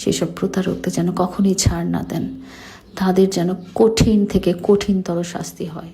সেসব প্রতারকদের যেন কখনোই ছাড় না দেন, তাদের যেন কঠিন থেকে কঠিনতর শাস্তি হয়।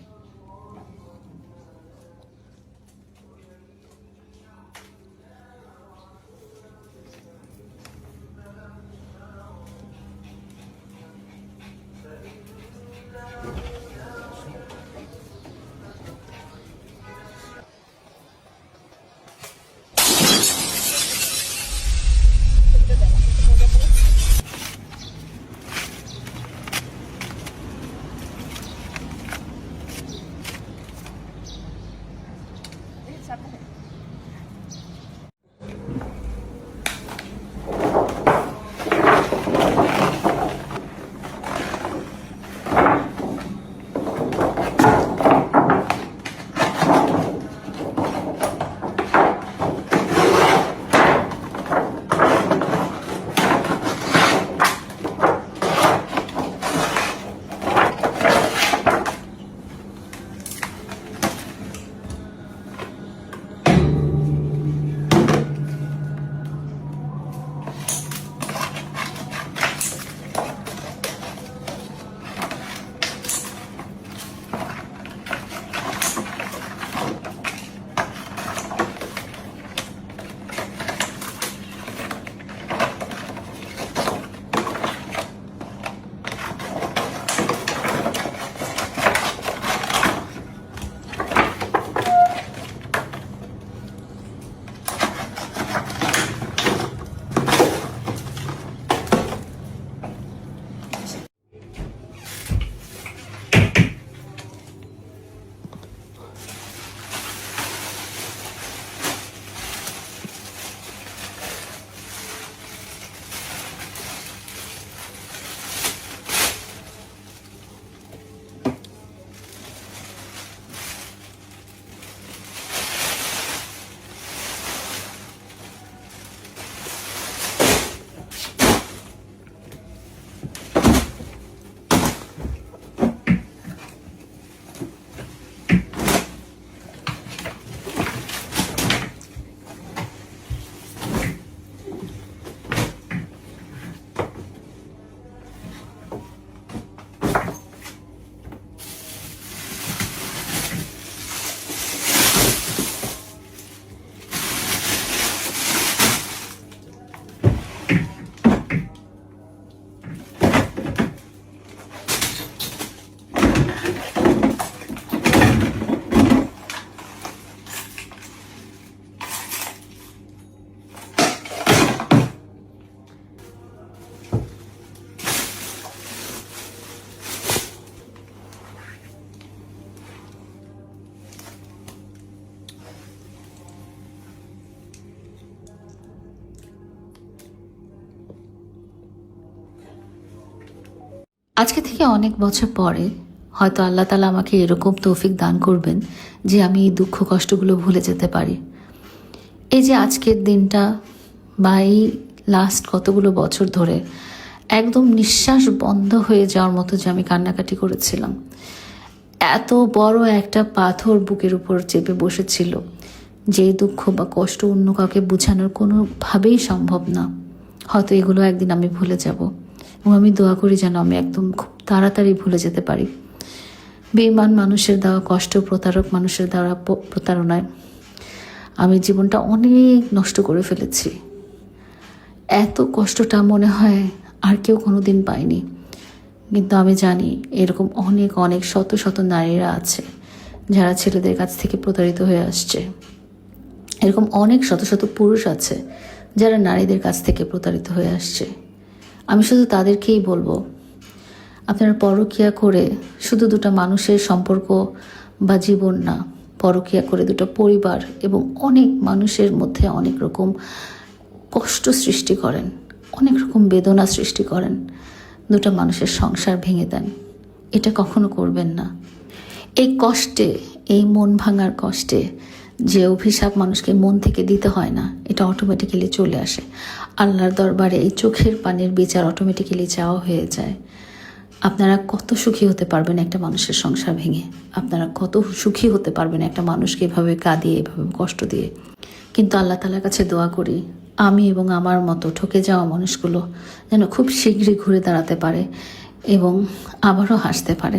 আজকে থেকে অনেক বছর পরে হয়তো আল্লাহ তাআলা আমাকে এরকম তৌফিক দান করবেন যে আমি এই দুঃখ কষ্টগুলো ভুলে যেতে পারি। এই যে আজকের দিনটা বা এই লাস্ট কতগুলো বছর ধরে একদম নিঃশ্বাস বন্ধ হয়ে যাওয়ার মতো যে আমি কান্নাকাটি করেছিলাম, এত বড় একটা পাথর বুকের উপর চেপে বসেছিল, যে দুঃখ বা কষ্ট অন্য কাউকে বোঝানোর কোনোভাবেই সম্ভব না। হয়তো এগুলো একদিন আমি ভুলে যাব, এবং আমি দোয়া করি যেন আমি একদম খুব তাড়াতাড়ি ভুলে যেতে পারি। বেঈমান মানুষের দেওয়া কষ্ট, প্রতারক মানুষের দ্বারা প্রতারণায় আমি জীবনটা অনেক নষ্ট করে ফেলেছি। এত কষ্টটা মনে হয় আর কেউ কোনোদিন পায়নি। কিন্তু আমি জানি এরকম অনেক অনেক শত শত নারীরা আছে যারা ছেলেদের কাছ থেকে প্রতারিত হয়ে আসছে। এরকম অনেক শত শত পুরুষ আছে যারা নারীদের কাছ থেকে প্রতারিত হয়ে আসছে। আমি শুধু তাদেরকেই বলবো, আপনারা পরকীয়া করে শুধু দুটো মানুষের সম্পর্ক বা জীবন না, পরকীয়া করে দুটো পরিবার এবং অনেক মানুষের মধ্যে অনেক রকম কষ্ট সৃষ্টি করেন, অনেক রকম বেদনা সৃষ্টি করেন, দুটো মানুষের সংসার ভেঙে দেন। এটা কখনো করবেন না। এই কষ্টে, এই মন ভাঙার কষ্টে যে অভিশাপ মানুষকে মন থেকে দিতে হয় না, এটা অটোমেটিক্যালি চলে আসে। আল্লাহর দরবারে এই চোখের পানির বিচার অটোমেটিক্যালি চাওয়া হয়ে যায়। আপনারা কত সুখী হতে পারবেন একটা মানুষের সংসার ভেঙে, আপনারা কত সুখী হতে পারবেন একটা মানুষকে এভাবে কাঁদিয়ে, এভাবে কষ্ট দিয়ে। কিন্তু আল্লাহ তাআলার কাছে দোয়া করি আমি এবং আমার মতো ঠকে যাওয়া মানুষগুলো যেন খুব শীঘ্রই ঘুরে দাঁড়াতে পারে এবং আবারও হাসতে পারে।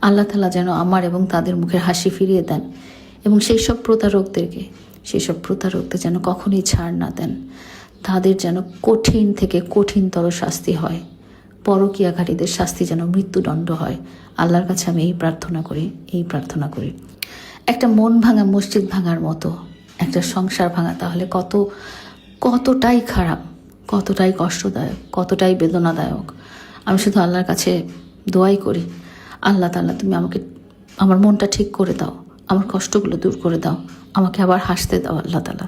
আল্লাহ তাআলা যেন আমার এবং তাদের মুখের হাসি ফিরিয়ে দেন এবং সেই সব প্রতারকদের যেন কখনোই ছাড় না দেন। তাদের যেন কঠিন থেকে কঠিনতর শাস্তি হয়, পরকীয়াকারীদের শাস্তি যেন মৃত্যুদণ্ড হয়। আল্লাহর কাছে আমি এই প্রার্থনা করি। একটা মন ভাঙা মসজিদ ভাঙার মতো একটা সংসার ভাঙা তাহলে কতটাই খারাপ, কতটাই কষ্টদায়ক, কতটাই বেদনাদায়ক। আমি শুধু আল্লাহর কাছে দোয়াই করি, আল্লাহ তাআলা তুমি আমাকে আমার মনটা ঠিক করে দাও, আমার কষ্টগুলো দূর করে দাও, আমাকে আবার হাসতে দাও আল্লাহ তাআলা।